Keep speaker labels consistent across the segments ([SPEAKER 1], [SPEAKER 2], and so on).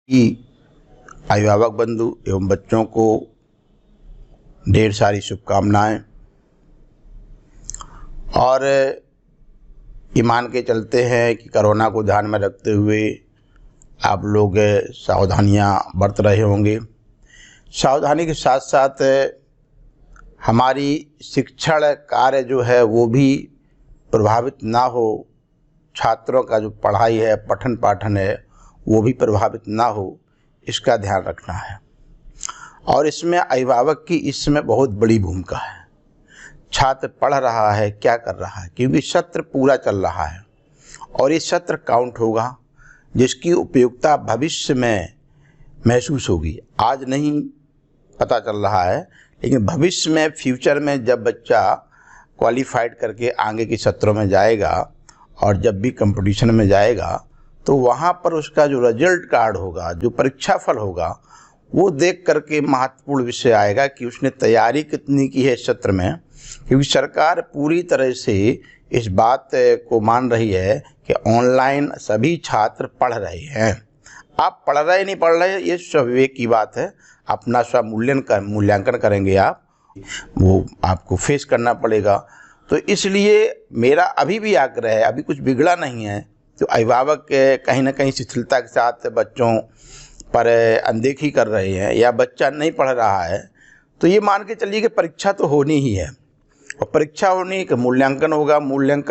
[SPEAKER 1] कि अभिभावक बंधु एवं बच्चों को ढेर सारी शुभकामनाएं और ये मान के चलते हैं कि कोरोना को ध्यान में रखते हुए आप लोग सावधानियां बरत रहे होंगे। सावधानी के साथ साथ हमारी शिक्षण कार्य जो है वो भी प्रभावित ना हो, छात्रों का जो पढ़ाई है, पठन पाठन है, वो भी प्रभावित ना हो, इसका ध्यान रखना है। और इसमें अभिभावक की इसमें बहुत बड़ी भूमिका है। छात्र पढ़ रहा है, क्या कर रहा है, क्योंकि सत्र पूरा चल रहा है और ये सत्र काउंट होगा, जिसकी उपयोगिता भविष्य में महसूस होगी। आज नहीं पता चल रहा है, लेकिन भविष्य में, फ्यूचर में जब बच्चा क्वालिफाइड करके आगे के सत्रों में जाएगा और जब भी कंपटीशन में जाएगा, तो वहाँ पर उसका जो रिजल्ट कार्ड होगा, जो परीक्षा फल होगा, वो देख करके महत्वपूर्ण विषय आएगा कि उसने तैयारी कितनी की है इस सत्र में। क्योंकि सरकार पूरी तरह से इस बात को मान रही है कि ऑनलाइन सभी छात्र पढ़ रहे हैं। आप पढ़ रहे नहीं पढ़ रहे, ये स्वविवेक की बात है। अपना स्व मूल्यांकन करेंगे आप, वो आपको फेस करना पड़ेगा। तो इसलिए मेरा अभी भी आग्रह है, अभी कुछ बिगड़ा नहीं है, तो अभिभावक कहीं ना कहीं शिथिलता के साथ बच्चों पर अनदेखी कर रहे हैं या बच्चा नहीं पढ़ रहा है, तो ये मान के चलिए कि परीक्षा तो होनी ही है और परीक्षा होनी कि मूल्यांकन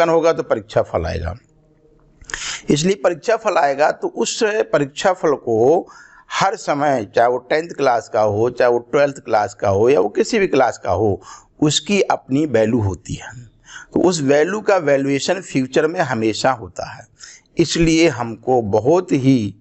[SPEAKER 1] होगा तो परीक्षा फल आएगा। इसलिए परीक्षा फल आएगा तो उस परीक्षा फल को हर समय, चाहे वो 10th क्लास का हो, चाहे वो 12th क्लास का हो, या वो किसी भी क्लास का हो, उसकी अपनी वैल्यू होती है। तो उस वैल्यू का वैल्यूएशन फ्यूचर में हमेशा होता है। इसलिए हमको बहुत ही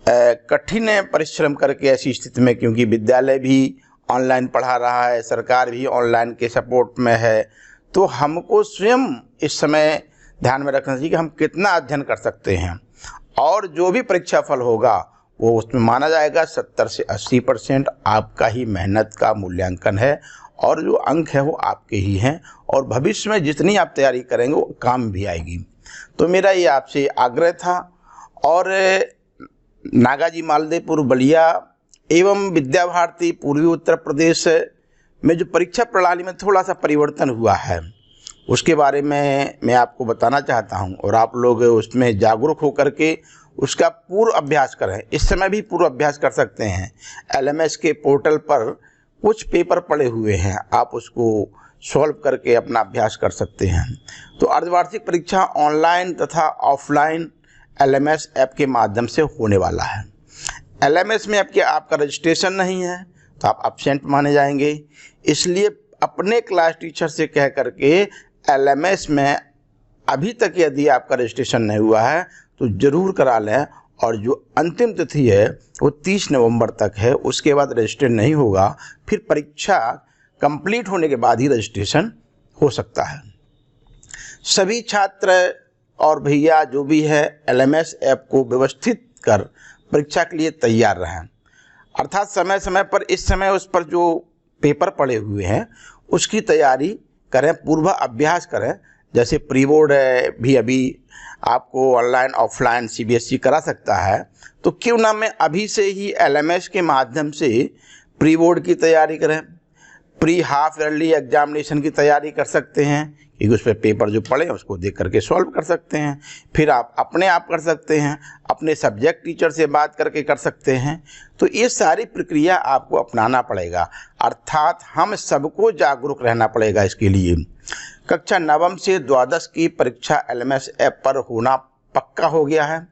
[SPEAKER 1] कठिन परिश्रम करके ऐसी स्थिति में, क्योंकि विद्यालय भी ऑनलाइन पढ़ा रहा है, सरकार भी ऑनलाइन के सपोर्ट में है, तो हमको स्वयं इस समय ध्यान में रखना चाहिए कि हम कितना अध्ययन कर सकते हैं। और जो भी परीक्षा फल होगा वो उसमें माना जाएगा 70 से 80% आपका ही मेहनत का मूल्यांकन है और जो अंक है वो आपके ही हैं और भविष्य में जितनी आप तैयारी करेंगे वो काम भी आएगी। तो मेरा ये आपसे आग्रह था। और नागाजी मालदेपुर बलिया एवं विद्या भारती पूर्वी उत्तर प्रदेश में जो परीक्षा प्रणाली में थोड़ा सा परिवर्तन हुआ है, उसके बारे में मैं आपको बताना चाहता हूं और आप लोग उसमें जागरूक होकर के उसका पूर्व अभ्यास करें। इस समय भी पूर्व अभ्यास कर सकते हैं। LMS के पोर्टल पर कुछ पेपर पड़े हुए हैं, आप उसको सॉल्व करके अपना अभ्यास कर सकते हैं। तो अर्धवार्षिक परीक्षा ऑनलाइन तथा ऑफलाइन LMS ऐप के माध्यम से होने वाला है। LMS में आपका रजिस्ट्रेशन नहीं है तो आप एब्सेंट माने जाएंगे। इसलिए अपने क्लास टीचर से कह करके LMS में अभी तक यदि आपका रजिस्ट्रेशन नहीं हुआ है तो ज़रूर करा लें। और जो अंतिम तिथि है वो 30 नवंबर तक है, उसके बाद रजिस्टर नहीं होगा। फिर परीक्षा कंप्लीट होने के बाद ही रजिस्ट्रेशन हो सकता है। सभी छात्र और भैया जो भी है LMS ऐप को व्यवस्थित कर परीक्षा के लिए तैयार रहें, अर्थात समय समय पर, इस समय उस पर जो पेपर पड़े हुए हैं उसकी तैयारी करें, पूर्व अभ्यास करें। जैसे प्री बोर्ड भी अभी आपको ऑनलाइन ऑफलाइन CBSE करा सकता है, तो क्यों ना मैं अभी से ही LMS के माध्यम से प्री बोर्ड की तैयारी करें। प्री हाफ ईयरली एग्जामिनेशन की तैयारी कर सकते हैं, क्योंकि उस पर पेपर जो पड़े उसको देख करके सॉल्व कर सकते हैं। फिर आप अपने आप कर सकते हैं, अपने सब्जेक्ट टीचर से बात करके कर सकते हैं। तो ये सारी प्रक्रिया आपको अपनाना पड़ेगा, अर्थात हम सबको जागरूक रहना पड़ेगा इसके लिए। कक्षा 9वीं से 12वीं की परीक्षा LMS ऐप पर होना पक्का हो गया है।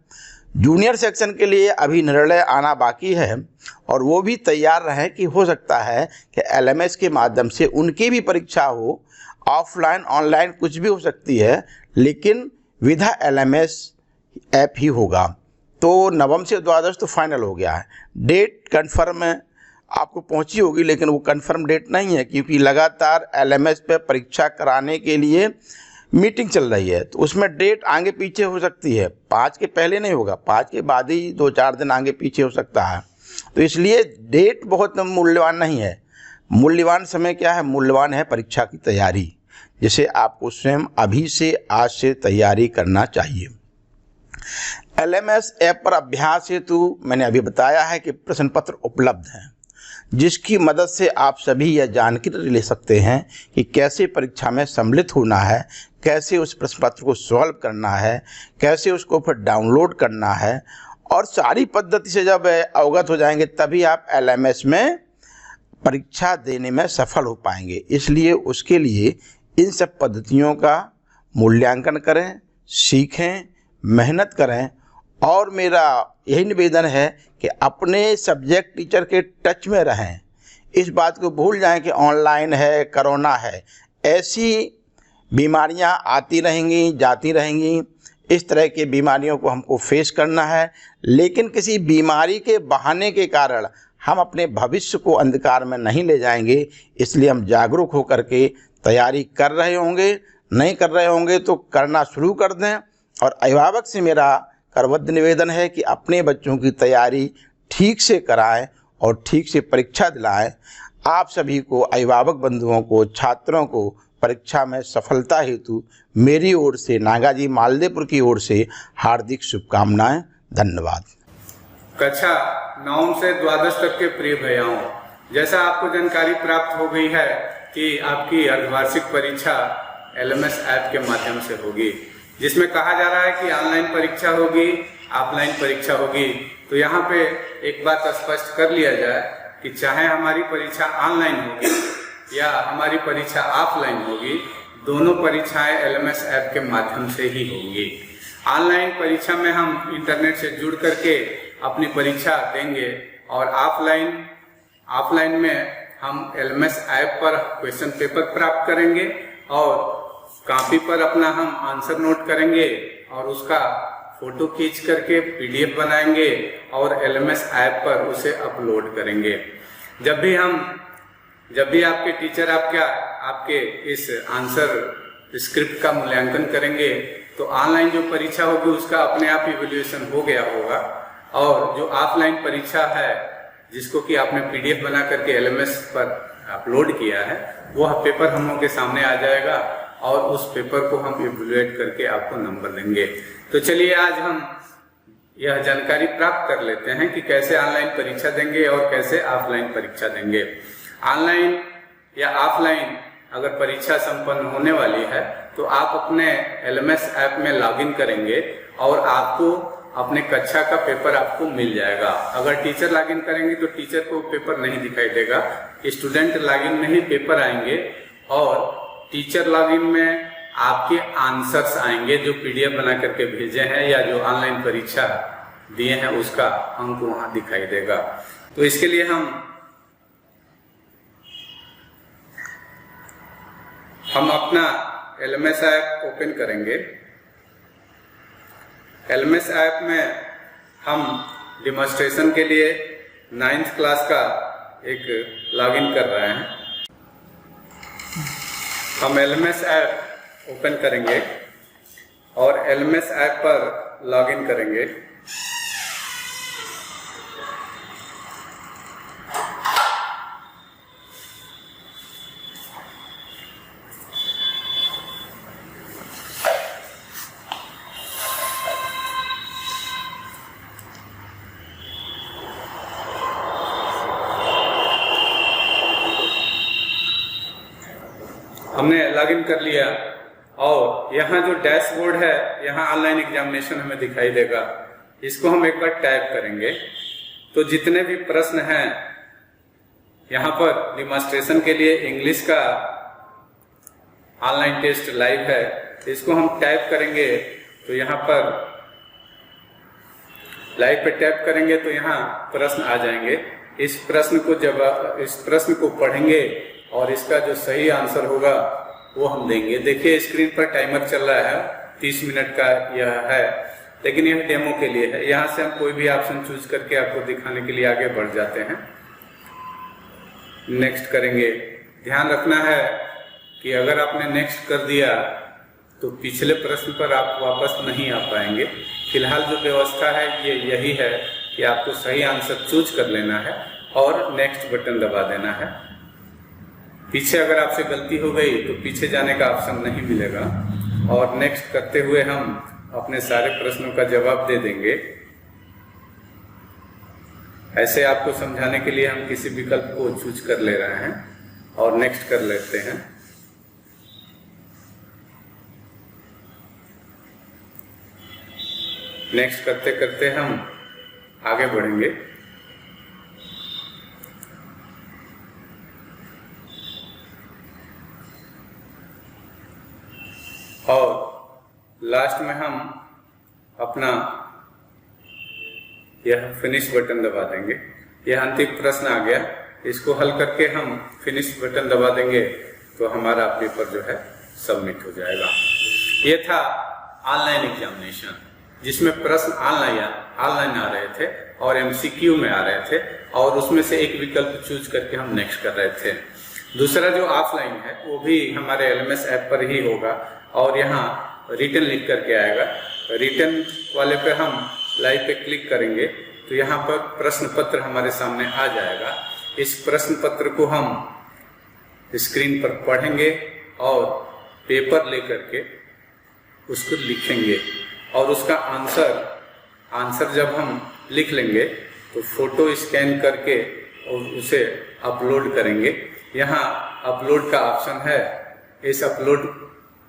[SPEAKER 1] जूनियर सेक्शन के लिए अभी निर्णय आना बाकी है और वो भी तैयार रहें कि हो सकता है कि LMS के माध्यम से उनकी भी परीक्षा हो। ऑफलाइन ऑनलाइन कुछ भी हो सकती है, लेकिन विधा LMS ऐप ही होगा। तो 9वीं से 12वीं तो फाइनल हो गया है। डेट कन्फर्म आपको पहुंची होगी, लेकिन वो कन्फर्म डेट नहीं है, क्योंकि लगातार LMS पे परीक्षा कराने के लिए मीटिंग चल रही है। तो उसमें डेट आगे पीछे हो सकती है, 5 के पहले नहीं होगा, 5 के बाद ही 2-4 दिन आगे पीछे हो सकता है। तो इसलिए डेट बहुत मूल्यवान नहीं है। मूल्यवान समय क्या है? मूल्यवान है परीक्षा की तैयारी, जिसे आपको स्वयं अभी से, आज से तैयारी करना चाहिए। LMS ऐप पर अभ्यास हेतु मैंने अभी बताया है कि प्रश्न पत्र उपलब्ध हैं, जिसकी मदद से आप सभी यह जानकारी ले सकते हैं कि कैसे परीक्षा में सम्मिलित होना है, कैसे उस प्रश्न पत्र को सॉल्व करना है, कैसे उसको फिर डाउनलोड करना है, और सारी पद्धति से जब अवगत हो जाएंगे तभी आप LMS में परीक्षा देने में सफल हो पाएंगे। इसलिए उसके लिए इन सब पद्धतियों का मूल्यांकन करें, सीखें, मेहनत करें, और मेरा यही निवेदन है कि अपने सब्जेक्ट टीचर के टच में रहें। इस बात को भूल जाएं कि ऑनलाइन है, कोरोना है, ऐसी बीमारियां आती रहेंगी, जाती रहेंगी। इस तरह की बीमारियों को हमको फेस करना है, लेकिन किसी बीमारी के बहाने के कारण हम अपने भविष्य को अंधकार में नहीं ले जाएंगे। इसलिए हम जागरूक होकर के तैयारी कर रहे होंगे, नहीं कर रहे होंगे तो करना शुरू कर दें। और अभिभावक से मेरा करबद्ध निवेदन है कि अपने बच्चों की तैयारी ठीक से कराएं और ठीक से परीक्षा दिलाएं। आप सभी को, अभिभावक बंधुओं को, छात्रों को परीक्षा में सफलता हेतु मेरी ओर से, नागाजी मालदेपुर की ओर से हार्दिक शुभकामनाएं। धन्यवाद।
[SPEAKER 2] कक्षा 9 से द्वादश तक के प्रिय भैयाओं, जैसा आपको जानकारी प्राप्त हो गई है कि आपकी अर्धवार्षिक परीक्षा LMS ऐप के माध्यम से होगी, जिसमें कहा जा रहा है कि ऑनलाइन परीक्षा होगी, ऑफलाइन परीक्षा होगी। तो यहाँ पे एक बात स्पष्ट कर लिया जाए कि चाहे हमारी परीक्षा ऑनलाइन होगी या हमारी परीक्षा ऑफलाइन होगी, दोनों परीक्षाएं LMS ऐप के माध्यम से ही होंगी। ऑनलाइन परीक्षा में हम इंटरनेट से जुड़ करके अपनी परीक्षा देंगे, और ऑफलाइन में हम LMS ऐप पर क्वेश्चन पेपर प्राप्त करेंगे और कॉपी पर अपना हम आंसर नोट करेंगे और उसका फोटो खींच करके PDF बनाएंगे और LMS ऐप पर उसे अपलोड करेंगे। जब भी आपके टीचर आपके इस आंसर स्क्रिप्ट का मूल्यांकन करेंगे तो ऑनलाइन जो परीक्षा होगी उसका अपने आप इवैल्यूएशन हो गया होगा, और जो ऑफलाइन परीक्षा है जिसको कि आपने PDF बना करके LMS पर अपलोड किया है, वह पेपर हम लोग के सामने आ जाएगा और उस पेपर को हम इवैल्यूएट करके आपको नंबर देंगे। तो चलिए आज हम यह जानकारी प्राप्त कर लेते हैं कि कैसे ऑनलाइन परीक्षा देंगे और कैसे ऑफलाइन परीक्षा देंगे। ऑनलाइन या ऑफलाइन अगर परीक्षा संपन्न होने वाली है तो आप अपने LMS ऐप में लॉगिन करेंगे और आपको अपने कक्षा का पेपर आपको मिल जाएगा। अगर टीचर लॉगिन करेंगे तो टीचर को पेपर नहीं दिखाई देगा, स्टूडेंट लॉगिन में ही पेपर आएंगे और टीचर लॉगिन में आपके आंसर्स आएंगे जो PDF बना करके भेजे हैं या जो ऑनलाइन परीक्षा दिए हैं उसका अंक वहां दिखाई देगा। तो इसके लिए हम अपना LMS ऐप ओपन करेंगे। LMS ऐप में हम डेमोन्स्ट्रेशन के लिए 9th क्लास का एक लॉगिन कर रहे हैं। हम LMS ऐप ओपन करेंगे और LMS ऐप पर लॉगिन करेंगे। हमने लॉगिन कर लिया और यहाँ जो डैशबोर्ड है, यहाँ ऑनलाइन एग्जामिनेशन हमें दिखाई देगा। इसको हम एक बार टाइप करेंगे तो जितने भी प्रश्न हैं यहाँ पर डेमोन्स्ट्रेशन के लिए इंग्लिश का ऑनलाइन टेस्ट लाइव है, इसको हम टाइप करेंगे तो यहाँ पर लाइव पे टाइप करेंगे तो यहाँ प्रश्न आ जाएंगे। इस प्रश्न को पढ़ेंगे और इसका जो सही आंसर होगा वो हम देंगे। देखिए स्क्रीन पर टाइमर चल रहा है, 30 मिनट का यह है, लेकिन यह डेमो के लिए है। यहाँ से हम कोई भी ऑप्शन चूज करके आपको दिखाने के लिए आगे बढ़ जाते हैं। नेक्स्ट करेंगे। ध्यान रखना है कि अगर आपने नेक्स्ट कर दिया तो पिछले प्रश्न पर आप वापस नहीं आ पाएंगे। फिलहाल जो व्यवस्था है ये यही है कि आपको सही आंसर चूज कर लेना है और नेक्स्ट बटन दबा देना है। पीछे अगर आपसे गलती हो गई तो पीछे जाने का ऑप्शन नहीं मिलेगा। और नेक्स्ट करते हुए हम अपने सारे प्रश्नों का जवाब दे देंगे। ऐसे आपको समझाने के लिए हम किसी विकल्प को चूज कर ले रहे हैं और नेक्स्ट कर लेते हैं। नेक्स्ट करते करते हम आगे बढ़ेंगे। और लास्ट में हम अपना यह फिनिश बटन दबा देंगे। यह अंतिम प्रश्न आ गया, इसको हल करके हम फिनिश बटन दबा देंगे तो हमारा पेपर जो है सबमिट हो जाएगा। ये था ऑनलाइन एग्जामिनेशन, जिसमें प्रश्न ऑनलाइन आ रहे थे और एमसीक्यू में आ रहे थे, और उसमें से एक विकल्प चूज करके हम नेक्स्ट कर रहे थे। दूसरा जो ऑफलाइन है वो भी हमारे एलएमएस ऐप पर ही होगा, और यहाँ रिटन लिख करके आएगा। रिटन वाले पे हम लाइव पे क्लिक करेंगे तो यहाँ पर प्रश्न पत्र हमारे सामने आ जाएगा। इस प्रश्न पत्र को हम स्क्रीन पर पढ़ेंगे और पेपर लेकर के उसको लिखेंगे, और उसका आंसर जब हम लिख लेंगे तो फोटो स्कैन करके और उसे अपलोड करेंगे। यहाँ अपलोड का ऑप्शन है, इस अपलोड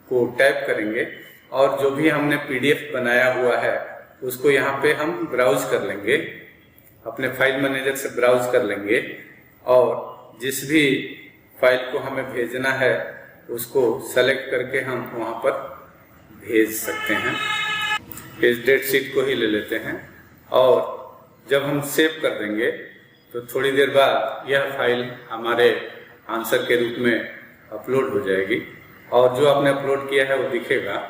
[SPEAKER 2] को टैप करेंगे और जो भी हमने पीडीएफ बनाया हुआ है उसको यहाँ पे हम ब्राउज कर लेंगे, अपने फाइल मैनेजर से ब्राउज कर लेंगे, और जिस भी फाइल को हमें भेजना है उसको सेलेक्ट करके हम वहाँ पर भेज सकते हैं। इस डेट शीट को ही ले लेते हैं, और जब हम सेव कर देंगे तो थोड़ी देर बाद यह फाइल हमारे आंसर के रूप में अपलोड हो जाएगी, और जो आपने अपलोड किया है वो दिखेगा,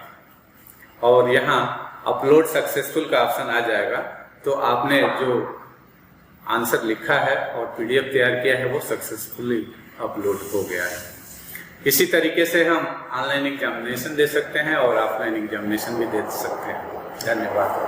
[SPEAKER 2] और यहाँ अपलोड सक्सेसफुल का ऑप्शन आ जाएगा। तो आपने जो आंसर लिखा है और पीडीएफ तैयार किया है वो सक्सेसफुली अपलोड हो गया है। इसी तरीके से हम ऑनलाइन एग्जामिनेशन दे सकते हैं और ऑफलाइन एग्जामिनेशन भी दे सकते हैं। धन्यवाद।